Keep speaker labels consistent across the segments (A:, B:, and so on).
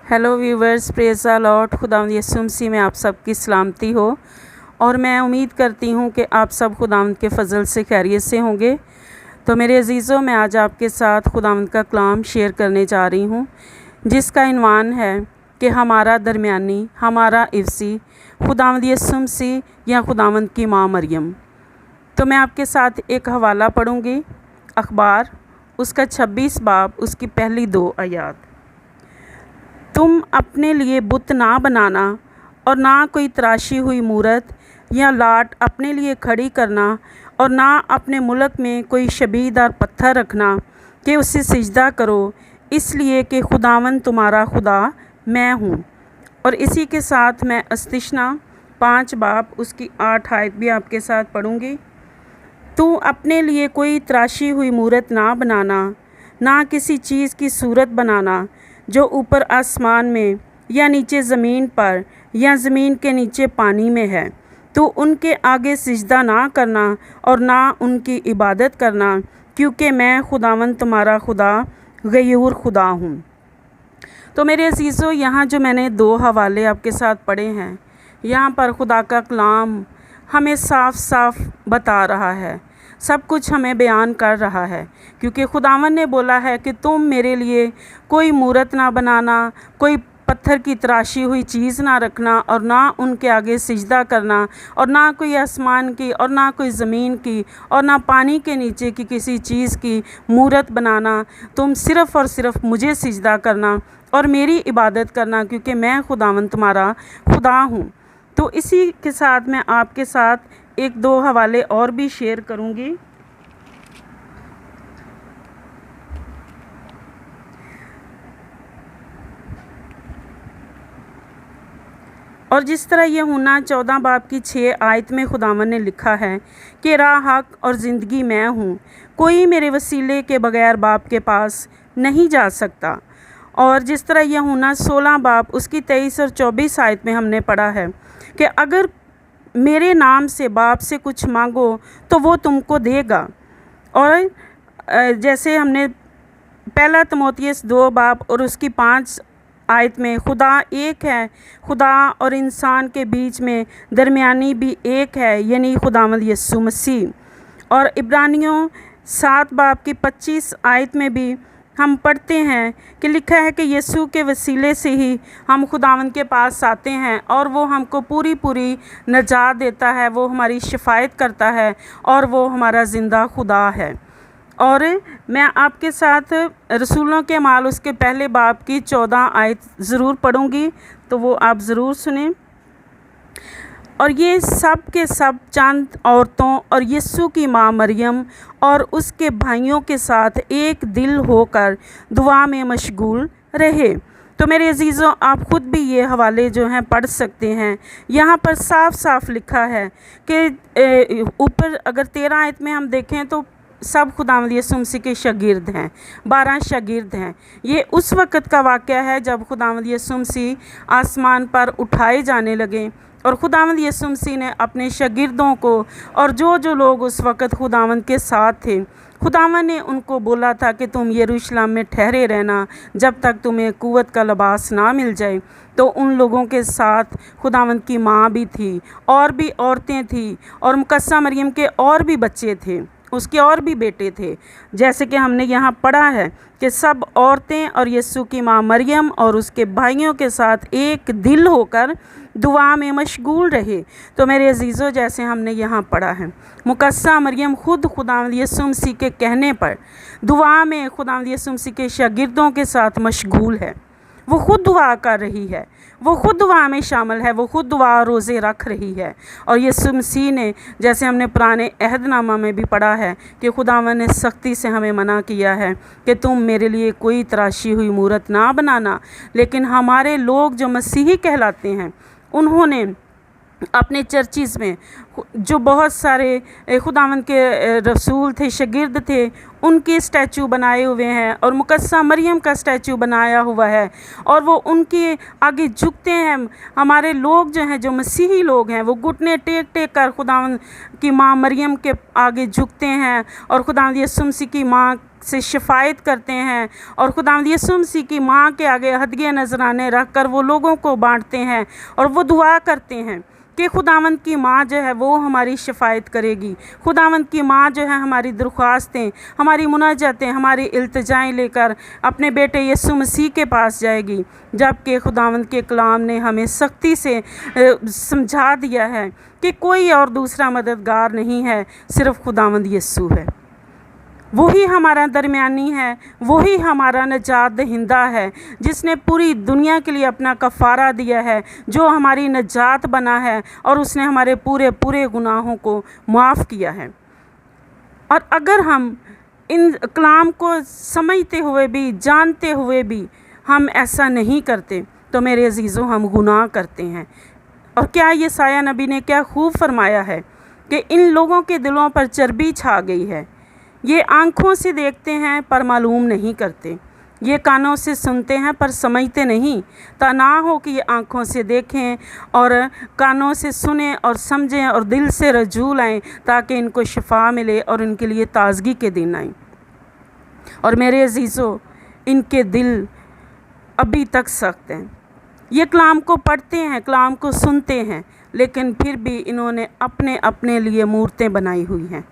A: Hello viewers, praise the Lord. खुदावंद यीशु मसीह में आप सब की सलामती हो और मैं उम्मीद करती हूँ कि आप सब खुदावंद के फ़ज़ल से खैरियत से होंगे। तो मेरे अज़ीज़ों, मैं आज आपके साथ खुदावंद का कलाम शेयर करने जा रही हूँ, जिसका इन्वान है कि हमारा दरमियानी, हमारा इफ्सी, खुदावंद यीशु मसीह या खुदावंद की माँ मरियम। तो मैं आपके साथ एक हवाला पढ़ूँगी, अखबार उसका 26 बाब, उसकी पहली 2 आयत। तुम अपने लिए बुत ना बनाना और ना कोई तराशी हुई मूरत या लाट अपने लिए खड़ी करना और ना अपने मुल्क में कोई शबीदार पत्थर रखना कि उसे सिजदा करो, इसलिए कि खुदावन तुम्हारा खुदा मैं हूँ। और इसी के साथ मैं इस्तिशना 5 बाब उसकी 8 आयत भी आपके साथ पढ़ूँगी। तू अपने लिए कोई तराशी हुई मूरत ना बनाना, ना किसी चीज़ की सूरत बनाना जो ऊपर आसमान में या नीचे ज़मीन पर या ज़मीन के नीचे पानी में है। तो उनके आगे सिजदा ना करना और ना उनकी इबादत करना, क्योंकि मैं खुदावन तुम्हारा खुदा गयूर खुदा हूँ। तो मेरे अज़ीज़ों, यहाँ जो मैंने 2 हवाले आपके साथ पढ़े हैं, यहाँ पर खुदा का कलाम हमें साफ साफ बता रहा है, सब कुछ हमें बयान कर रहा है। क्योंकि खुदावन ने बोला है कि तुम मेरे लिए कोई मूरत ना बनाना, कोई पत्थर की तराशी हुई चीज़ ना रखना और ना उनके आगे सिजदा करना और ना कोई आसमान की और ना कोई ज़मीन की और ना पानी के नीचे की किसी चीज़ की मूरत बनाना। तुम सिर्फ़ और सिर्फ मुझे सिजदा करना और मेरी इबादत करना, क्योंकि मैं खुदावन तुम्हारा खुदा हूँ। तो इसी के साथ मैं आपके साथ 1-2 हवाले और भी शेयर करूँगी। और जिस तरह यूहन्ना 14 बाब की 6 आयत में खुदावन ने लिखा है कि राह, हक और ज़िंदगी मैं हूँ, कोई मेरे वसीले के बगैर बाप के पास नहीं जा सकता। और जिस तरह यूहन्ना 16 बाब उसकी 23 और 24 आयत में हमने पढ़ा है कि अगर मेरे नाम से बाप से कुछ मांगो तो वो तुमको देगा। और जैसे हमने 1 तिमोथियस 2 बाब और उसकी 5 आयत में खुदा एक है, खुदा और इंसान के बीच में दरमियानी भी एक है, यानी खुदावंद यीशु मसीह। और इब्रानियों 7 बाब की 25 आयत में भी हम पढ़ते हैं कि लिखा है कि यीशु के वसीले से ही हम खुदावंद के पास आते हैं और वो हमको पूरी पूरी नजात देता है, वो हमारी शिफायत करता है और वो हमारा ज़िंदा खुदा है। और मैं आपके साथ रसूलों के अमाल उसके पहले बाब की 14 आयत ज़रूर पढ़ूँगी, तो वो आप ज़रूर सुनें। और ये सब के सब चंद औरतों और यीशु की माँ मरियम और उसके भाइयों के साथ एक दिल होकर दुआ में मशगूल रहे। तो मेरे अज़ीज़ों, आप ख़ुद भी ये हवाले जो हैं पढ़ सकते हैं। यहाँ पर साफ साफ लिखा है कि ऊपर अगर 13 आयत में हम देखें तो सब खुदावंद यीशु मसीह के शागिर्द हैं, 12 शागिर्द हैं। ये उस वक़्त का वाक़या है जब खुदावंद यीशु मसीह आसमान पर उठाए जाने लगे और खुदावंद यीशु मसीह ने अपने शागिर्दों को और जो जो लोग उस वक़्त खुदावंद के साथ थे, खुदावंद ने उनको बोला था कि तुम यरूशलेम में ठहरे रहना जब तक तुम्हें कुव्वत का लिबास ना मिल जाए। तो उन लोगों के साथ खुदावंद की माँ भी थी और भी औरतें थी और मुकद्दसा मरियम के और भी बच्चे थे, उसके और भी बेटे थे। जैसे कि हमने यहाँ पढ़ा है कि सब औरतें और यीशु की माँ मरियम और उसके भाइयों के साथ एक दिल होकर दुआ में मशगूल रहे। तो मेरे अज़ीज़ों, जैसे हमने यहाँ पढ़ा है, मुकद्दसा मरियम खुद खुदावंद यीशु मसीह के कहने पर दुआ में खुदावंद यीशु मसीह के शागिर्दों के साथ मशगूल है। वो खुद दुआ कर रही है, वो खुद दुआ में शामिल है, वो खुद दुआ रोज़े रख रही है। और यीशु मसीह ने, जैसे हमने पुराने अहदनामा में भी पढ़ा है कि खुदावंद ने सख्ती से हमें मना किया है कि तुम मेरे लिए कोई तराशी हुई मूरत ना बनाना। लेकिन हमारे लोग जो मसीही कहलाते हैं, उन्होंने अपने चर्चिज़ में जो बहुत सारे खुदावंद के रसूल थे, शागिर्द थे, उनके स्टैचू बनाए हुए हैं और मुकद्दसा मरियम का स्टैचू बनाया हुआ है और वो उनके आगे झुकते हैं। हमारे लोग जो हैं, जो मसीही लोग हैं, वो घुटने टेक टेक कर खुदावंद की माँ मरियम के आगे झुकते हैं और खुदावंद यीशु मसीह की माँ से शिफायत करते हैं और खुदावंद यीशु मसीह की माँ के आगे हदिये नजराने रख कर वो लोगों को बांटते हैं और वो दुआ करते हैं कि खुदावंद की माँ जो है वो हमारी शिफायत करेगी। खुदावंद की माँ जो है हमारी दरख्वास्तें, हमारी मुनाजातें, हमारी इल्तिजाएं लेकर अपने बेटे यीशु मसीह के पास जाएगी। जबकि खुदावंद के कलाम ने हमें सख्ती से समझा दिया है कि कोई और दूसरा मददगार नहीं है, सिर्फ खुदावंद यीशु है। वही हमारा दरमियानी है, वही हमारा नजात दहिंदा है, जिसने पूरी दुनिया के लिए अपना कफ़ारा दिया है, जो हमारी नजात बना है और उसने हमारे पूरे पूरे गुनाहों को माफ़ किया है। और अगर हम इन कलाम को समझते हुए भी, जानते हुए भी हम ऐसा नहीं करते तो मेरे अजीज़ों हम गुनाह करते हैं। और क्या यशायाह नबी ने क्या खूब फरमाया है कि इन लोगों के दिलों पर चर्बी छा गई है, ये आँखों से देखते हैं पर मालूम नहीं करते, ये कानों से सुनते हैं पर समझते नहीं, ता ना हो कि ये आँखों से देखें और कानों से सुनें और समझें और दिल से रजू लाएँ ताकि इनको शिफा मिले और इनके लिए ताज़गी के दिन आएँ। और मेरे अजीज़ों, इनके दिल अभी तक सख्त हैं। ये कलाम को पढ़ते हैं, कलाम को सुनते हैं, लेकिन फिर भी इन्होंने अपने अपने लिए मूर्तें बनाई हुई हैं,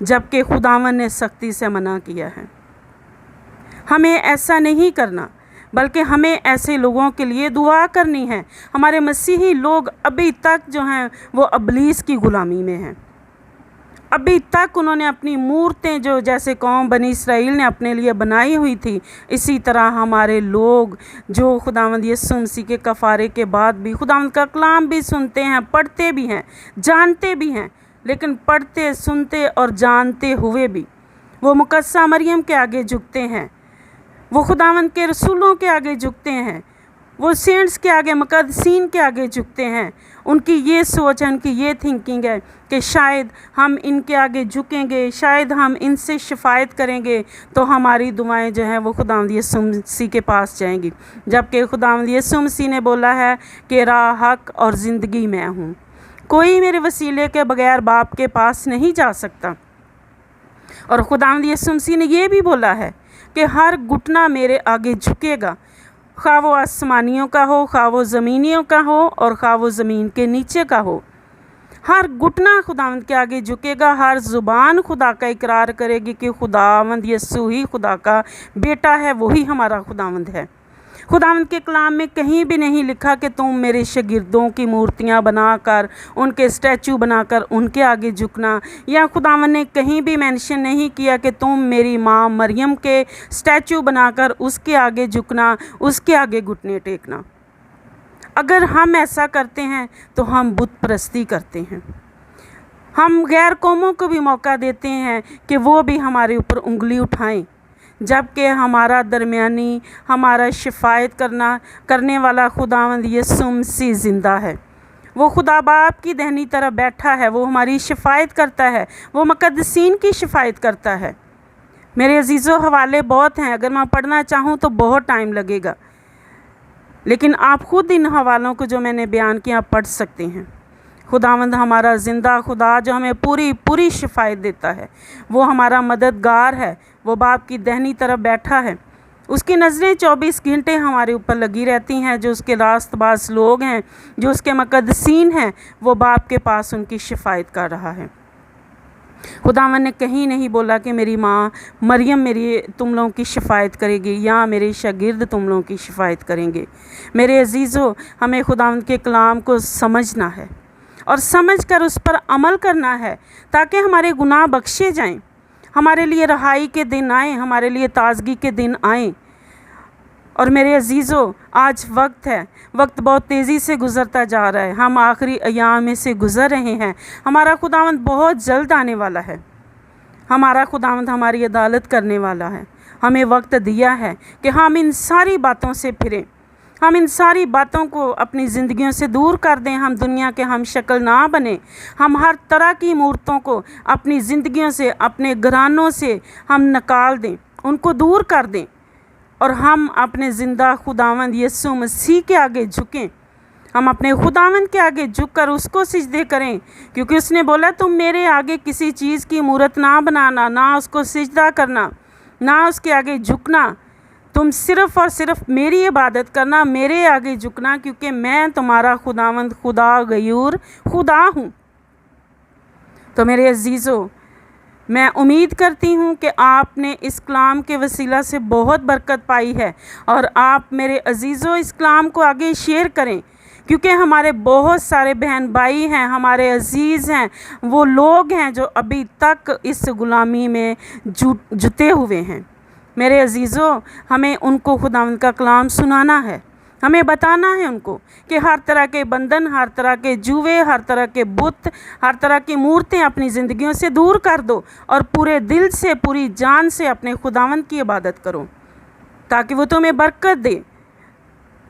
A: जबकि खुदावन ने सख्ती से मना किया है। हमें ऐसा नहीं करना, बल्कि हमें ऐसे लोगों के लिए दुआ करनी है। हमारे मसीही लोग अभी तक जो हैं वो इब्लीस की ग़ुलामी में हैं। अभी तक उन्होंने अपनी मूर्तें जो जैसे कौम बनी इसराइल ने अपने लिए बनाई हुई थी, इसी तरह हमारे लोग जो खुदावंद यीशु मसीह के कफ़ारे के बाद भी खुदावंद का कलाम भी सुनते हैं, पढ़ते भी हैं, जानते भी हैं, लेकिन पढ़ते, सुनते और जानते हुए भी वो मुकद्दसा मरियम के आगे झुकते हैं, वो खुदावंद के रसूलों के आगे झुकते हैं, वो सेंट्स के आगे, मुकद्दसीन के आगे झुकते हैं। उनकी ये सोच है, उनकी ये थिंकिंग है कि शायद हम इनके आगे झुकेंगे, शायद हम इनसे शिफायत करेंगे तो हमारी दुआएं जो हैं वो खुदावंद यीशु मसीह के पास जाएंगी। जबकि खुदावंद यीशु मसीह ने बोला है कि राह, हक और ज़िंदगी मैं हूँ, कोई मेरे वसीले के बगैर बाप के पास नहीं जा सकता। और खुदावंद यीशु मसीह ने ये भी बोला है कि हर घुटना मेरे आगे झुकेगा, खा वो आसमानियों का हो, खा वो ज़मीनियों का हो और खा वो ज़मीन के नीचे का हो। हर घुटना खुदावंद के आगे झुकेगा, हर ज़ुबान खुदा का इकरार करेगी कि खुदावंद यीशु ही खुदा का बेटा है, वही हमारा खुदावंद है। खुदावंद के कलाम में कहीं भी नहीं लिखा कि तुम मेरे शागिर्दों की मूर्तियां बनाकर, उनके स्टैचू बनाकर उनके आगे झुकना, या खुदावंद ने कहीं भी मेंशन नहीं किया कि तुम मेरी माँ मरियम के स्टैचू बनाकर उसके आगे झुकना, उसके आगे घुटने टेकना। अगर हम ऐसा करते हैं तो हम बुत परस्ती करते हैं। हम गैर कौमों को भी मौका देते हैं कि वो भी हमारे ऊपर उंगली उठाएं, जबकि हमारा दरमियानी, हमारा शिफायत करने वाला खुदावंद यीशु मसीह ज़िंदा है। वो खुदा बाप की दाहिनी तरफ बैठा है, वो हमारी शिफायत करता है, वो मुकद्दसीन की शिफायत करता है। मेरे अजीज़ों, हवाले बहुत हैं, अगर मैं पढ़ना चाहूँ तो बहुत टाइम लगेगा, लेकिन आप ख़ुद इन हवालों को जो मैंने बयान किया पढ़ सकते हैं। खुदावंद हमारा ज़िंदा खुदा जो हमें पूरी पूरी शिफायत देता है, वो हमारा मददगार है, वो बाप की दाहिनी तरफ बैठा है। उसकी नज़रें 24 घंटे हमारे ऊपर लगी रहती हैं। जो उसके रास्तबाज लोग हैं, जो उसके मुकद्दसीन हैं, वो बाप के पास उनकी शिफायत कर रहा है। खुदावंद ने कहीं नहीं बोला कि मेरी माँ मरियम मेरी तुम लोगों की शिफायत करेगी या मेरे शागिर्द तुम लोगों की शिफायत करेंगे। मेरे अजीज़ों, हमें खुदावंद के कलाम को समझना है और समझ कर उस पर अमल करना है ताकि हमारे गुनाह बख्शे जाएं, हमारे लिए रहाई के दिन आएँ, हमारे लिए ताज़गी के दिन आएँ। और मेरे अजीज़ों, आज वक्त है, वक्त बहुत तेज़ी से गुज़रता जा रहा है, हम आखिरी अयाम में से गुज़र रहे हैं। हमारा खुदावंद बहुत जल्द आने वाला है, हमारा खुदावंद हमारी अदालत करने वाला है। हमें वक्त दिया है कि हम इन सारी बातों से फिरें, हम इन सारी बातों को अपनी ज़िंदगियों से दूर कर दें। हम दुनिया के हम शक्ल ना बने, हम हर तरह की मूर्तों को अपनी ज़िंदगियों से, अपने घरानों से हम निकाल दें, उनको दूर कर दें और हम अपने ज़िंदा खुदावंद यीशु मसीह के आगे झुकें। हम अपने खुदावंद के आगे झुककर उसको सिजदे करें, क्योंकि उसने बोला तुम मेरे आगे किसी चीज़ की मूरत ना बनाना, ना उसको सिजदा करना। ना उसके आगे झुकना। तुम सिर्फ़ और सिर्फ मेरी इबादत करना, मेरे आगे झुकना, क्योंकि मैं तुम्हारा खुदावंद, खुदा गयूर खुदा हूँ। तो मेरे अजीज़ों, मैं उम्मीद करती हूँ कि आपने इस कलाम के वसीला से बहुत बरकत पाई है, और आप मेरे अजीज़ों इस कलाम को आगे शेयर करें, क्योंकि हमारे बहुत सारे बहन भाई हैं, हमारे अजीज़ हैं, वो लोग हैं जो अभी तक इस ग़ुलामी में जुटे हुए हैं। मेरे अजीज़ों, हमें उनको खुदावंद का कलाम सुनाना है, हमें बताना है उनको कि हर तरह के बंधन, हर तरह के जुए, हर तरह के बुत, हर तरह की मूर्तें अपनी ज़िंदगियों से दूर कर दो और पूरे दिल से, पूरी जान से अपने खुदावंद की इबादत करो, ताकि वो तुम्हें बरकत दे,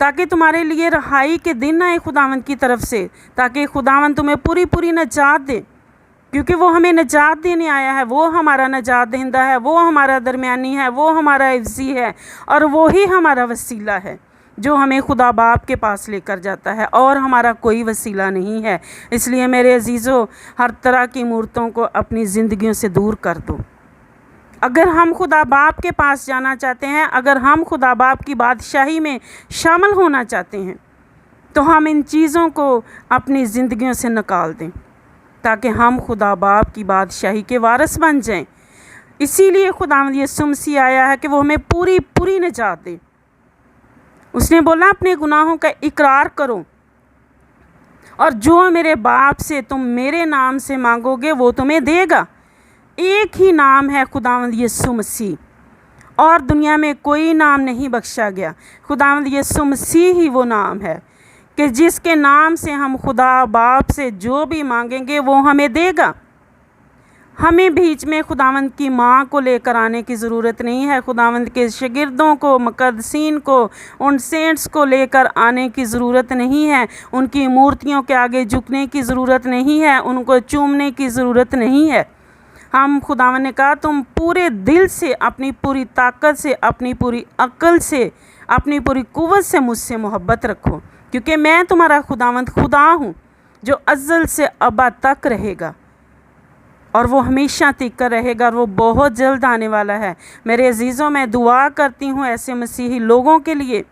A: ताकि तुम्हारे लिए रहाई के दिन आए खुदावंद की तरफ से, ताकि खुदावंद तुम्हें पूरी पूरी नजात दे, क्योंकि वो हमें नजात देने आया है। वो हमारा नजात दहिंदा है, वो हमारा दरमियानी है, वो हमारा हिफ्ज़ी है, और वो ही हमारा वसीला है जो हमें खुदा बाप के पास लेकर जाता है, और हमारा कोई वसीला नहीं है। इसलिए मेरे अजीज़ों, हर तरह की मूर्तों को अपनी ज़िंदगियों से दूर कर दो। अगर हम खुदा बाप के पास जाना चाहते हैं, अगर हम खुदा बाप की बादशाही में शामिल होना चाहते हैं, तो हम इन चीज़ों को अपनी ज़िंदगियों से निकाल दें, ताकि हम खुदा बाप की बादशाही के वारिस बन जाएं। इसीलिए खुदावंद यीशु मसीह आया है कि वो हमें पूरी पूरी निजात दे। उसने बोला, अपने गुनाहों का इकरार करो, और जो मेरे बाप से तुम मेरे नाम से मांगोगे वो तुम्हें देगा। एक ही नाम है खुदावंद यीशु मसीह, और दुनिया में कोई नाम नहीं बख्शा गया। खुदावंद यीशु मसीह ही वो नाम है कि जिसके नाम से हम खुदा बाप से जो भी मांगेंगे वो हमें देगा। हमें बीच में खुदावंद की माँ को लेकर आने की ज़रूरत नहीं है, खुदावंद के शागिर्दों को, मुक़द्दसीन को, उन सेंट्स को लेकर आने की ज़रूरत नहीं है, उनकी मूर्तियों के आगे झुकने की ज़रूरत नहीं है, उनको चूमने की ज़रूरत नहीं है। हम खुदावंद ने कहा, तुम पूरे दिल से, अपनी पूरी ताकत से, अपनी पूरी अक्ल से, अपनी पूरी कुव्वत से मुझसे मोहब्बत रखो, क्योंकि मैं तुम्हारा खुदावंद खुदा हूँ जो अज़ल से अबद तक रहेगा, और वो हमेशा टिक कर रहेगा, और वो बहुत जल्द आने वाला है। मेरे अजीज़ों, मैं दुआ करती हूँ ऐसे मसीही लोगों के लिए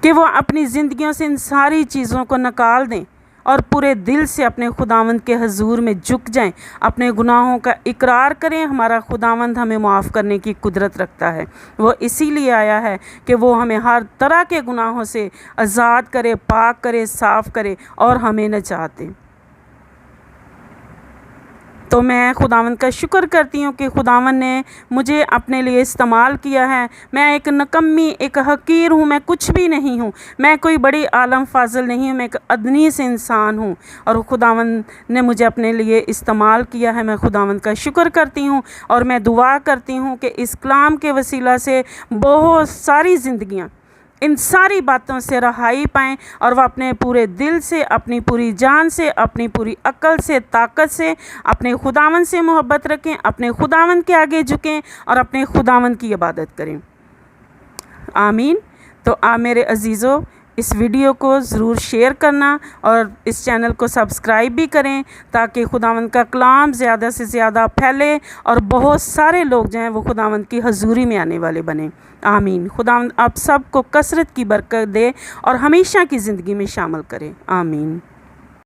A: कि वो अपनी ज़िंदगियों से इन सारी चीज़ों को निकाल दें और पूरे दिल से अपने खुदावंद के हजूर में झुक जाएं, अपने गुनाहों का इकरार करें। हमारा खुदावंद हमें माफ़ करने की कुदरत रखता है। वो इसीलिए आया है कि वो हमें हर तरह के गुनाहों से आज़ाद करे, पाक करे, साफ़ करे, और हमें नजात दे। तो मैं खुदावंद का शुक्र करती हूँ कि खुदावंद ने मुझे अपने लिए इस्तेमाल किया है। मैं एक नकम्मी, एक हकीर हूँ, मैं कुछ भी नहीं हूँ, मैं कोई बड़ी आलम फाजल नहीं हूँ, मैं एक अदनी से इंसान हूँ, और खुदावंद ने मुझे अपने लिए इस्तेमाल किया है। मैं खुदावंद का शुक्र करती हूँ, और मैं दुआ करती हूँ कि इस कलाम के वसीला से बहुत सारी ज़िंदगियाँ इन सारी बातों से रहाई पाएँ, और वह अपने पूरे दिल से, अपनी पूरी जान से, अपनी पूरी अक्ल से, ताकत से अपने खुदावंद से मोहब्बत रखें, अपने खुदावंद के आगे झुकें, और अपने खुदावंद की इबादत करें। आमीन। तो आप मेरे अजीज़ों, इस वीडियो को ज़रूर शेयर करना, और इस चैनल को सब्सक्राइब भी करें, ताकि खुदावंद का कलाम ज़्यादा से ज़्यादा फैले और बहुत सारे लोग जो हैं वो खुदावंद की हजूरी में आने वाले बने। आमीन। खुदावंद आप सबको कसरत की बरकत दे और हमेशा की ज़िंदगी में शामिल करे। आमीन।